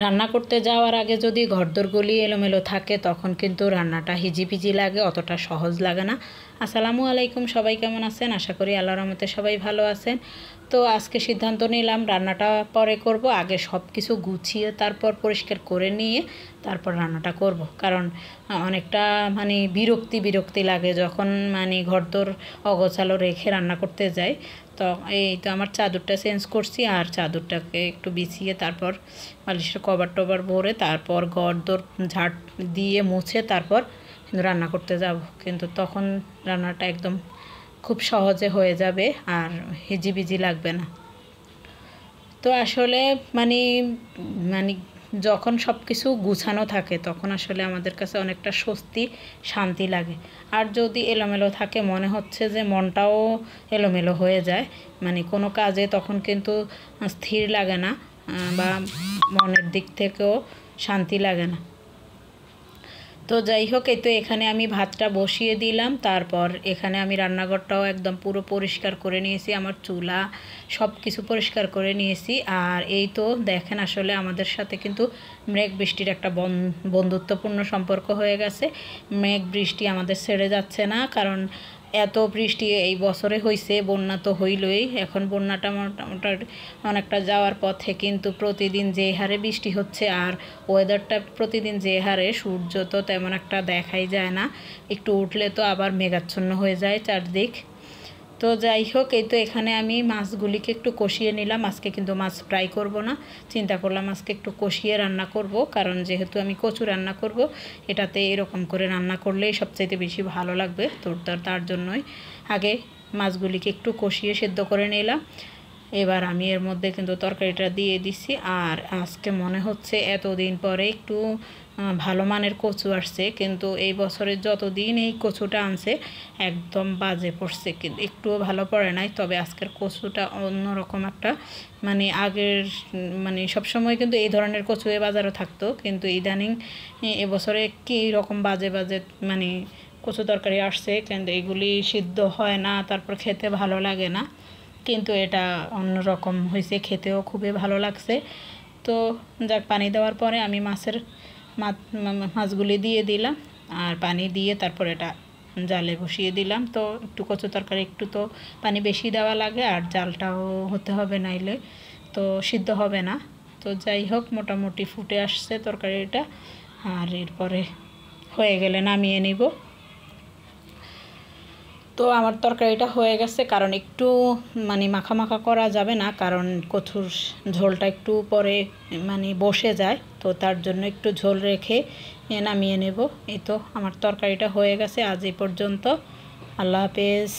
রান্না করতে যাওয়ার আগে যদি ঘরদোরগুলি এলোমেলো থাকে তখন কিন্তু রান্নাটা হিজিবিজি লাগে, অতটা সহজ লাগে না। আসসালামু আলাইকুম, সবাই কেমন আছেন? আশা করি আল্লাহর রহমতে সবাই ভালো আছেন। তো আজকে সিদ্ধান্ত নিলাম রান্নাটা পরে করব, আগে সব কিছু গুছিয়ে তারপর পরিষ্কার করে নিয়ে তারপর রান্নাটা করব। কারণ অনেকটা বিরক্তি লাগে যখন ঘরদোর অগোছালো রেখে রান্না করতে যাই। তো এই তো আমার চাদরটা চেঞ্জ করছি, আর চাদরটাকে একটু বিছিয়ে তারপর বালিশের কভার টভার ভরে তারপর ঘরদোর ঝাড় দিয়ে মুছে তারপর রান্না করতে যাব। কিন্তু তখন রান্নাটা একদম খুব সহজে হয়ে যাবে আর হিজিবিজি লাগবে না। তো আসলে মানে মানে যখন সব কিছু গুছানো থাকে তখন আসলে আমাদের কাছে অনেকটা স্বস্তি শান্তি লাগে। আর যদি এলোমেলো থাকে মনে হচ্ছে যে মনটাও এলোমেলো হয়ে যায়, কোনো কাজে তখন কিন্তু স্থির লাগে না বা মনের দিক থেকেও শান্তি লাগে না। তো যাই হোক, এই তো এখানে আমি ভাতটা বসিয়ে দিলাম, তারপর এখানে আমি রান্নাঘরটাও একদম পুরো পরিষ্কার করে নিয়েছি, আমার চুলা সব কিছু পরিষ্কার করে নিয়েছি। আর এই তো দেখেন আসলে আমাদের সাথে কিন্তু মেঘ বৃষ্টির একটা বন্ধুত্বপূর্ণ সম্পর্ক হয়ে গেছে। মেঘ বৃষ্টি আমাদের ছেড়ে যাচ্ছে না, কারণ এত বৃষ্টি এই বছরে হয়েছে, বন্যা তো হইলই। এখন বন্যাটা মোটামুটি অনেকটা যাওয়ার পথে, কিন্তু প্রতিদিন যে হারে বৃষ্টি হচ্ছে আর ওয়েদারটা প্রতিদিন যে হারে, সূর্য তো তেমন একটা দেখাই যায় না, একটু উঠলে তো আবার মেঘাচ্ছন্ন হয়ে যায় চারদিক। তো যাই হোক, এই তো এখানে আমি মাছগুলিকে একটু কষিয়ে নিলাম। আজকে কিন্তু মাছ ফ্রাই করব না, চিন্তা করলাম আজকে একটু কষিয়ে রান্না করব, কারণ যেহেতু আমি কচু রান্না করব, এটাতে এরকম করে রান্না করলেই সবচাইতে বেশি ভালো লাগবে। তো তার জন্যই আগে মাছগুলিকে একটু কষিয়ে সেদ্ধ করে নিলাম। এবার আমি এর মধ্যে কিন্তু তরকারিটা দিয়ে দিছি। আর আজকে মনে হচ্ছে এতদিন পরে একটু ভালো মানের কচু আসছে, কিন্তু এই বছরের যতদিন এই কচুটা আনছে একদম বাজে পড়ছে, কিন্তু একটুও ভালো পড়ে নাই। তবে আজকের কচুটা অন্যরকম একটা, আগের সবসময় কিন্তু এই ধরনের কচু এ বাজারে থাকতো, কিন্তু ইদানিং এবছরে কী রকম বাজে বাজে কচু তরকারি আসছে, কিন্তু এগুলি সিদ্ধ হয় না, তারপর খেতে ভালো লাগে না। কিন্তু এটা অন্যরকম হয়েছে, খেতেও খুবই ভালো লাগছে। তো যাক, পানি দেওয়ার পরে আমি মাছগুলি দিয়ে দিলাম, আর পানি দিয়ে তারপর এটা জালে বসিয়ে দিলাম। তো একটু কচু তরকারি একটু তো পানি বেশি দেওয়া লাগে, আর জালটাও হতে হবে, নাইলে তো সিদ্ধ হবে না। তো যাই হোক, মোটামুটি ফুটে আসছে তরকারিটা, আর এরপরে হয়ে গেলে নামিয়ে নিব। তো আমার তরকারিটা হয়ে গেছে, কারণ একটু মাখা মাখা করা যাবে না, কারণ কচুর ঝোলটা একটু পরে বসে যায়, তো তার জন্য একটু ঝোল রেখে নামিয়ে নেব। এই তো আমার তরকারিটা হয়ে গেছে। আজ এই পর্যন্ত। আল্লাহ হাফেজ।